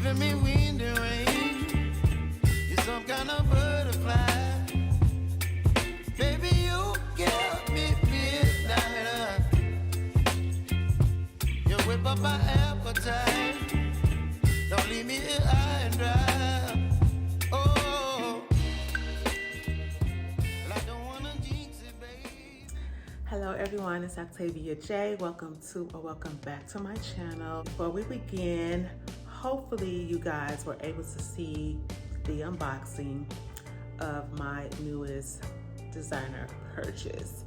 giving me wind and rain. You're some kind of butterfly. Baby, you give me midnight. You whip up my appetite. Don't leave me here high and dry. Oh, I don't wanna jinx it, babe. Hello everyone, it's Octavia J. Welcome back to my channel. Before we begin, hopefully you guys were able to see the unboxing of my newest designer purchase.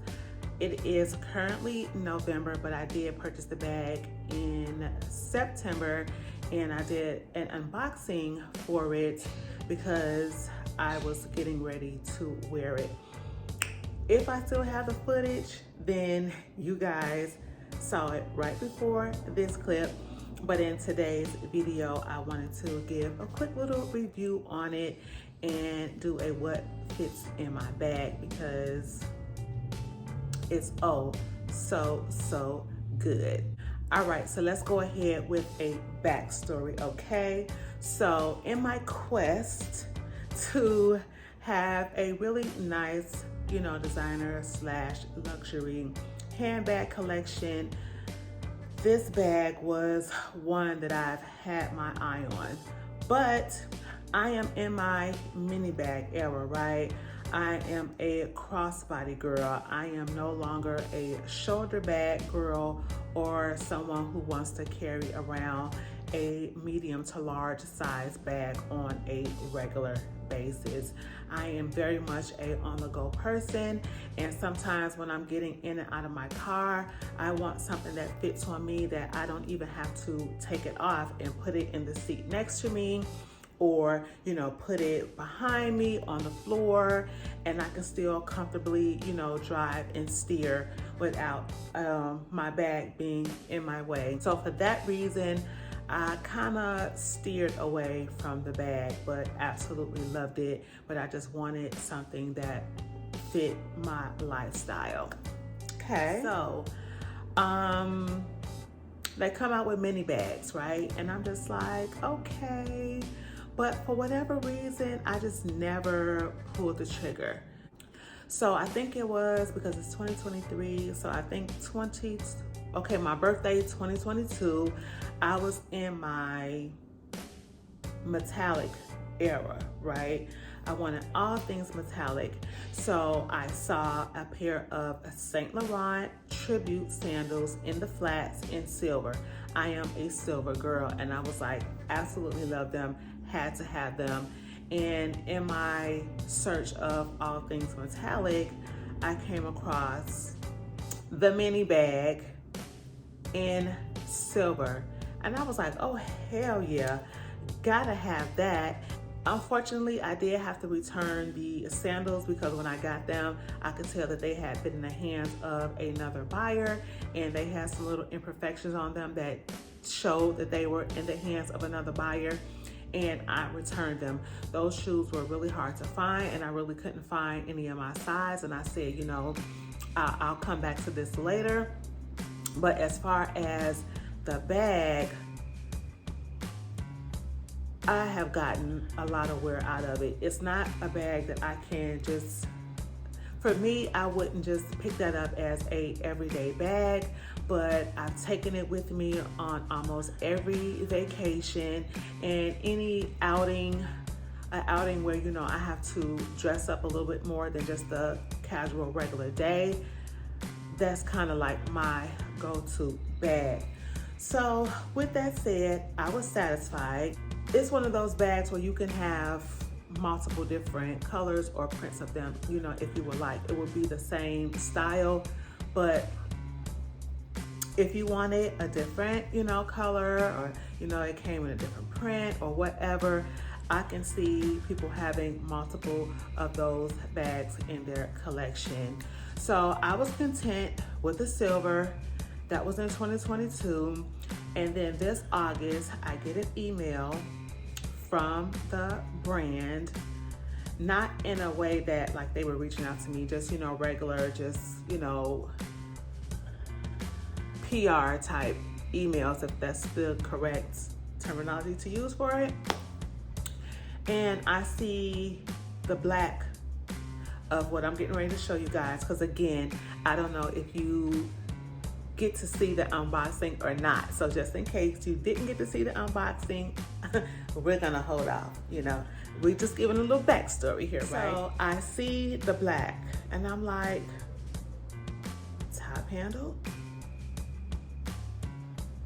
It is currently November, but I did purchase the bag in September, and I did an unboxing for it because I was getting ready to wear it. If I still have the footage, then you guys saw it right before this clip. But in today's video, I wanted to give a quick little review on it and do a what fits in my bag because it's so good. All right, so let's go ahead with a backstory, okay? So in my quest to have a really nice, designer / luxury handbag collection, this bag was one that I've had my eye on. But I am in my mini bag era, right? I am a crossbody girl. I am no longer a shoulder bag girl or someone who wants to carry around a medium to large size bag on a regular basis. I am very much a on-the-go person, and sometimes when I'm getting in and out of my car, I want something that fits on me that I don't even have to take it off and put it in the seat next to me, or put it behind me on the floor, and I can still comfortably drive and steer without my bag being in my way. So for that reason, I kind of steered away from the bag, but absolutely loved it. But I just wanted something that fit my lifestyle. Okay, so they come out with mini bags, right? And I'm just like, okay. But for whatever reason, I just never pulled the trigger. So I think it was because it's 2023. So I think my birthday 2022, I was in my metallic era, right? I wanted all things metallic. So I saw a pair of Saint Laurent tribute sandals in the flats in silver. I am a silver girl, and I was like, absolutely love them, had to have them. And in my search of all things metallic, I came across the mini bag in silver. And I was like, oh, hell yeah, gotta have that. Unfortunately, I did have to return the sandals because when I got them, I could tell that they had been in the hands of another buyer, and they had some little imperfections on them that showed that they were in the hands of another buyer, and I returned them. Those shoes were really hard to find, and I really couldn't find any of my size, and I said, I'll come back to this later. But as far as the bag, I have gotten a lot of wear out of it. It's not a bag that I can just, for me, I wouldn't just pick that up as a everyday bag, but I've taken it with me on almost every vacation and any outing, an outing where, I have to dress up a little bit more than just a casual regular day. That's kind of like my go-to bag. So with that said, I was satisfied. It's one of those bags where you can have multiple different colors or prints of them, if you would like. It would be the same style, but if you wanted a different, color, or, it came in a different print or whatever, I can see people having multiple of those bags in their collection. So I was content with the silver. That was in 2022. And then this August, I get an email from the brand, not in a way that like they were reaching out to me, just, regular, just, PR type emails, if that's the correct terminology to use for it. And I see the black of what I'm getting ready to show you guys, because again, I don't know if you get to see the unboxing or not. So just in case you didn't get to see the unboxing, we're gonna hold off, you know. We're just giving a little backstory here, right? So I see the black and I'm like, top handle?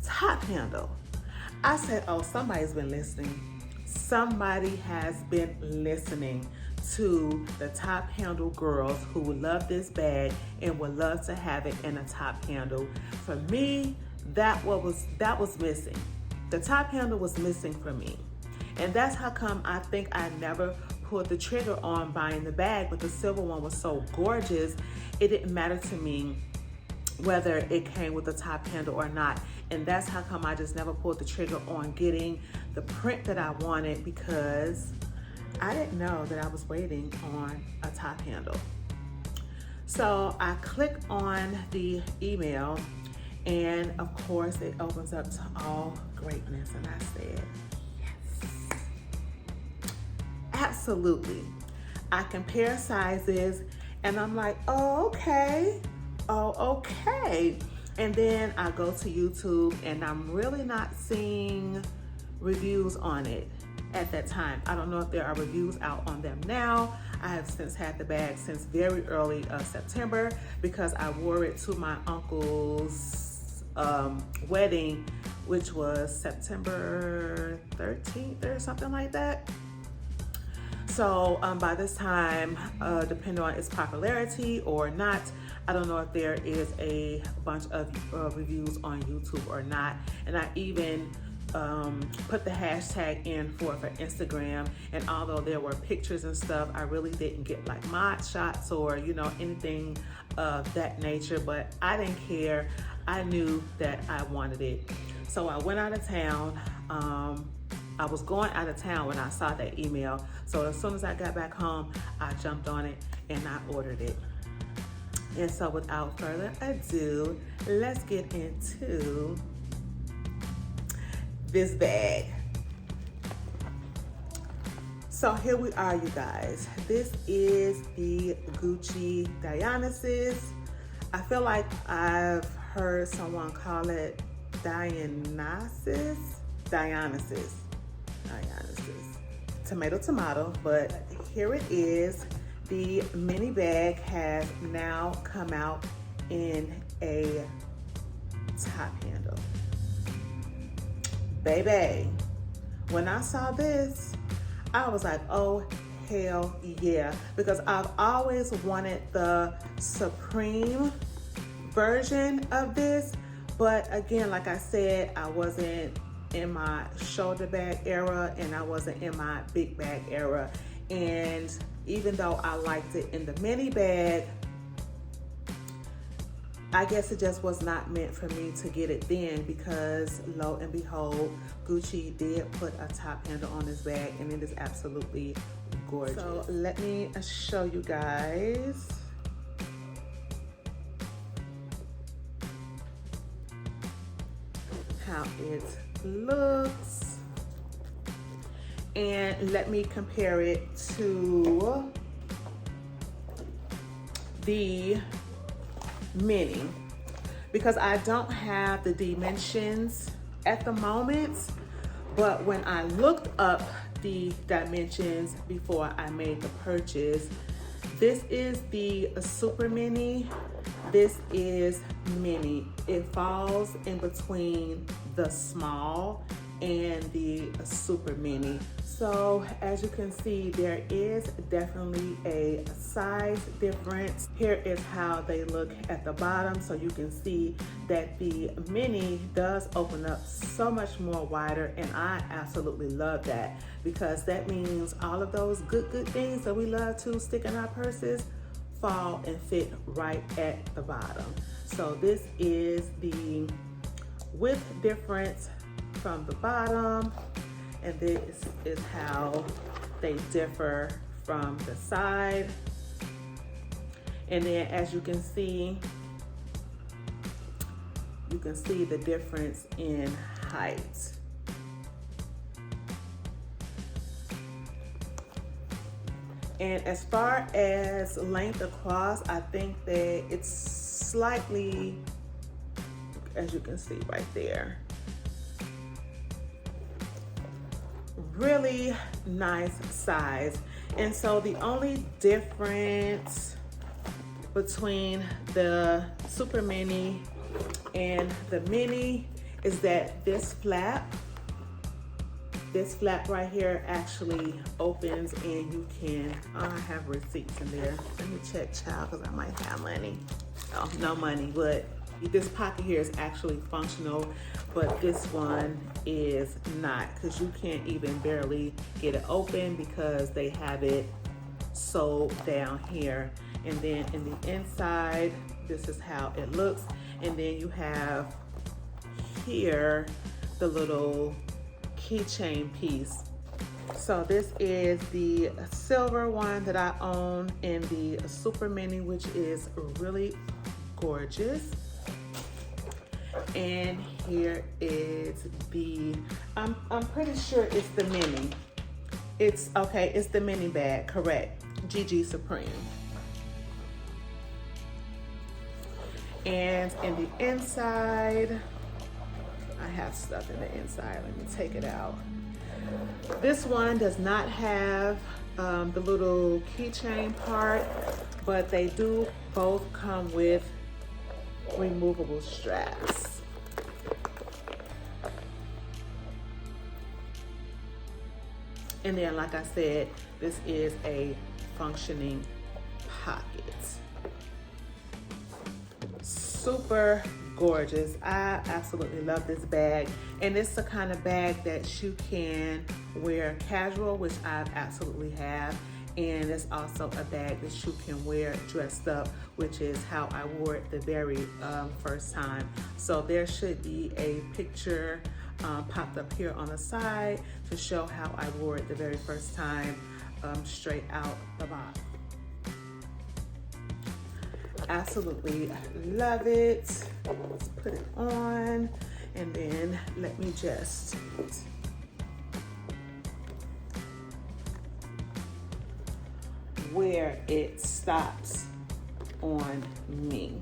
Top handle. I said, oh, somebody's been listening. Somebody has been listening to the top handle girls who would love this bag and would love to have it in a top handle. For me, that was missing. The top handle was missing for me. And that's how come I think I never pulled the trigger on buying the bag, but the silver one was so gorgeous, it didn't matter to me whether it came with a top handle or not. And that's how come I just never pulled the trigger on getting the print that I wanted, because I didn't know that I was waiting on a top handle. So I click on the email and of course it opens up to all greatness. And I said, yes, absolutely. I compare sizes and I'm like, oh, okay. And then I go to YouTube and I'm really not seeing reviews on it at that time. I don't know if there are reviews out on them now. I have since had the bag since very early September, because I wore it to my uncle's wedding, which was September 13th or something like that. So by this time, depending on its popularity or not, I don't know if there is a bunch of reviews on YouTube or not. And I even put the hashtag in for Instagram, and although there were pictures and stuff, I really didn't get like mod shots or, you know, anything of that nature, but I didn't care. I knew that I wanted it. So I went out of town. I was going out of town when I saw that email. So as soon as I got back home, I jumped on it and I ordered it. And so without further ado, let's get into this bag. So here we are, you guys. This is the Gucci Dionysus. I feel like I've heard someone call it Dionysus. Tomato, tomato, but here it is. The mini bag has now come out in a top handle. Baby, when I saw this, I was like, oh, hell yeah. Because I've always wanted the Supreme version of this. But again, like I said, I wasn't in my shoulder bag era and I wasn't in my big bag era. And even though I liked it in the mini bag, I guess it just was not meant for me to get it then, because lo and behold, Gucci did put a top handle on this bag and it is absolutely gorgeous. So let me show you guys. How it looks. And let me compare it to the mini, because I don't have the dimensions at the moment, but when I looked up the dimensions before I made the purchase, this is the super mini, this is mini. It falls in between the small and the super mini. So as you can see, there is definitely a size difference. Here is how they look at the bottom. So you can see that the mini does open up so much more wider, and I absolutely love that, because that means all of those good things that we love to stick in our purses fall and fit right at the bottom. So this is the width difference from the bottom, and this is how they differ from the side. And then as you can see the difference in height. And as far as length across, I think that it's slightly, as you can see right there, really nice size. And so the only difference between the super mini and the mini is that this flap right here actually opens and you can, I have receipts in there. Let me check, child, because I might have money. Oh, no money, but this pocket here is actually functional, but this one is not, because you can't even barely get it open because they have it sewed down here. And then in the inside, this is how it looks. And then you have here the little keychain piece. So this is the silver one that I own in the super mini, which is really gorgeous. And here is the, I'm pretty sure it's the mini. It's okay, it's the mini bag, correct. GG Supreme. And in the inside, I have stuff in the inside. Let me take it out. This one does not have the little keychain part, but they do both come with removable straps. And then, like I said, this is a functioning pocket. Super gorgeous. I absolutely love this bag, and it's the kind of bag that you can wear casual, which I absolutely have, and it's also a bag that you can wear dressed up, which is how I wore it the very first time. So there should be a picture popped up here on the side to show how I wore it the very first time, straight out the box. Absolutely love it. Let's put it on, and then let me just where it stops on me.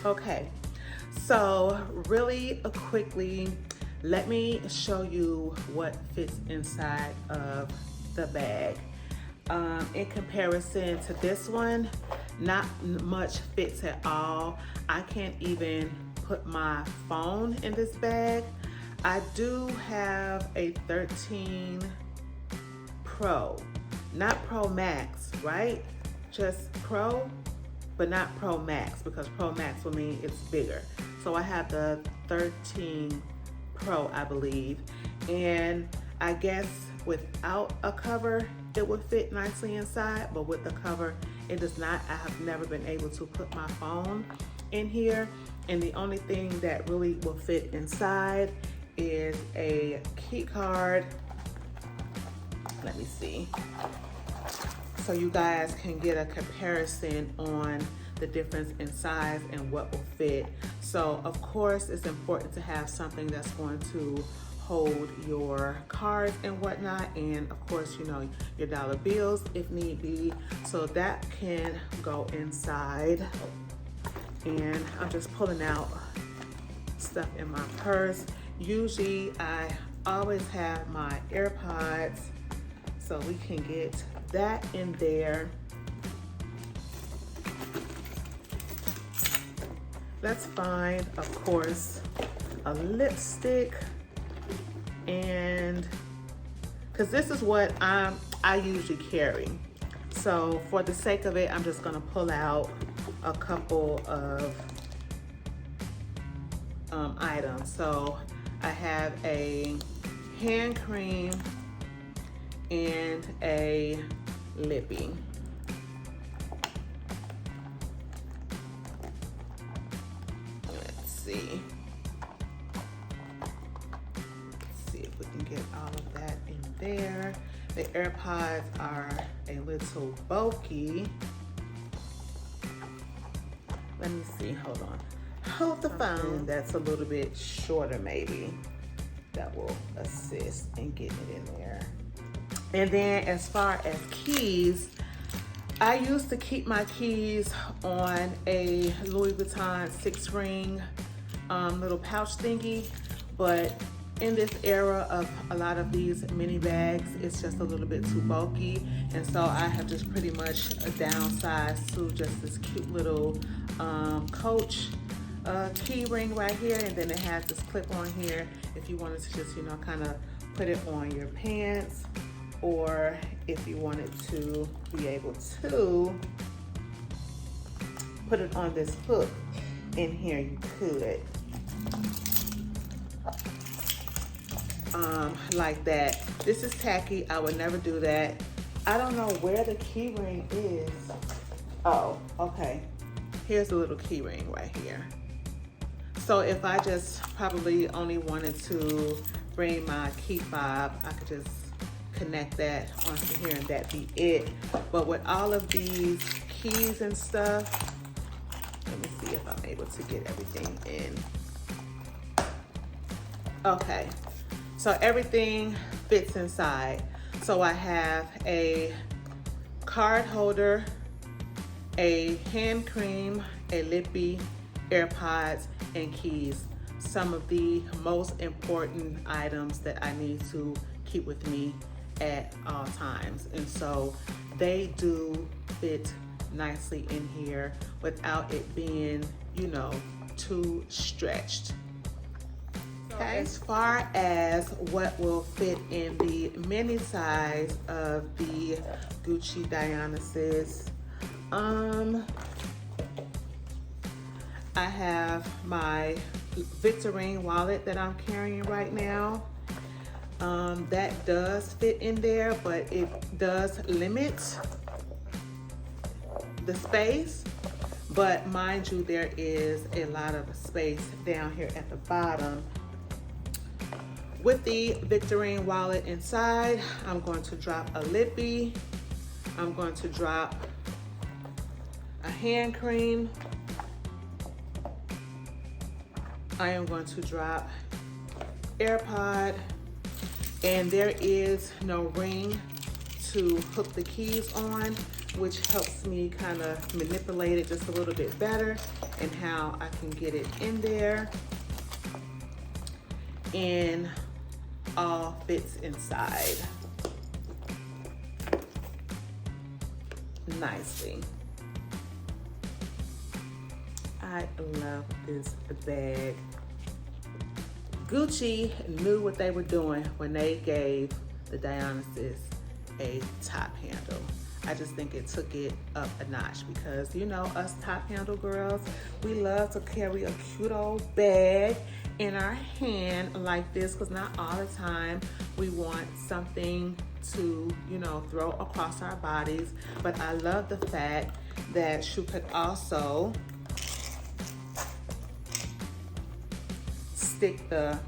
Okay, so really quickly, let me show you what fits inside of the bag. In comparison to this one, not much fits at all. I can't even put my phone in this bag. I do have a 13 Pro, not Pro Max, right? Just Pro, but not Pro Max, because Pro Max will mean it's bigger. So I have the 13 Pro, I believe. And I guess without a cover, it would fit nicely inside, but with the cover, it does not. I have never been able to put my phone in here. And the only thing that really will fit inside is a key card. Let me see. So you guys can get a comparison on the difference in size and what will fit. So of course, it's important to have something that's going to hold your cards and whatnot, and of course, you know, your dollar bills if need be. So that can go inside. And I'm just pulling out stuff in my purse. Usually I always have my AirPods, so we can get that in there. Let's find, of course, a lipstick, and because this is what I usually carry. So for the sake of it, I'm just gonna pull out a couple of items. So I have a hand cream and a lippy. Let's see. If we can get all of that in there. The AirPods are a little bulky. Let me see, hold on. Hold the phone. That's a little bit shorter maybe. that will assist in getting it in there. And then as far as keys, I used to keep my keys on a Louis Vuitton 6-ring little pouch thingy, but in this era of a lot of these mini bags, it's just a little bit too bulky, and so I have just pretty much downsized to just this cute little Coach key ring right here, and then it has this clip on here if you wanted to just, you know, kind of put it on your pants, or if you wanted to be able to put it on this hook in here, you could. Like that. This is tacky. I would never do that. I don't know where the key ring is. Oh, okay. Here's a little key ring right here. So if I just probably only wanted to bring my key fob, I could just connect that onto here and that be it. But with all of these keys and stuff, let me see if I'm able to get everything in. Okay, so everything fits inside. So I have a card holder, a hand cream, a lippy, AirPods, and keys. Some of the most important items that I need to keep with me at all times. And so they do fit nicely in here without it being, you know, too stretched. Okay. As far as what will fit in the mini size of the Gucci Dionysus, I have my Victorine wallet that I'm carrying right now. That does fit in there, but it does limit the space. But mind you, there is a lot of space down here at the bottom. With the Victorine wallet inside, I'm going to drop a lippy. I'm going to drop a hand cream. I am going to drop AirPod, and there is no ring to hook the keys on, which helps me kind of manipulate it just a little bit better and how I can get it in there. And all fits inside nicely. I love this bag. Gucci knew what they were doing when they gave the Dionysus a top handle. I just think it took it up a notch because, you know, us top handle girls, we love to carry a cute old bag in our hand like this, because not all the time we want something to, you know, throw across our bodies. But I love the fact that you could also stick the,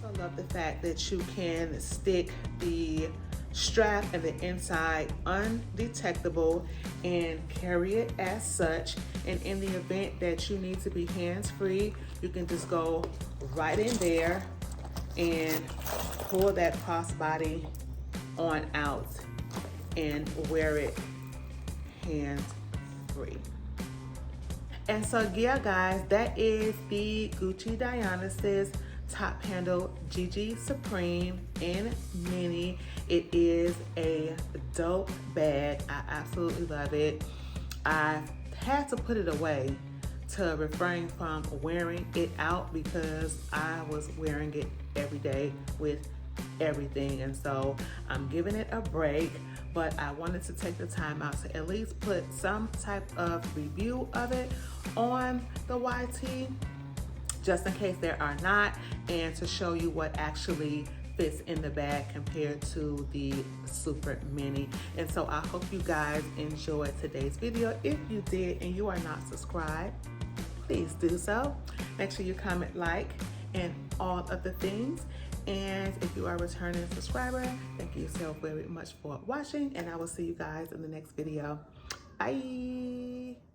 I love the fact that you can stick the strap and the inside undetectable and carry it as such. And in the event that you need to be hands-free, you can just go right in there and pull that crossbody on out and wear it hands-free. And so yeah, guys, that is the Gucci Dionysus top handle GG Supreme in mini. It is a dope bag. I absolutely love it. I had to put it away to refrain from wearing it out because I was wearing it every day with everything, and so I'm giving it a break. But I wanted to take the time out to at least put some type of review of it on the YT, just in case there are not, and to show you what actually fits in the bag compared to the super mini. And so I hope you guys enjoyed today's video. If you did and you are not subscribed, please do so. Make sure you comment, like, and all of the things. And if you are a returning subscriber, thank you so very much for watching, and I will see you guys in the next video. Bye.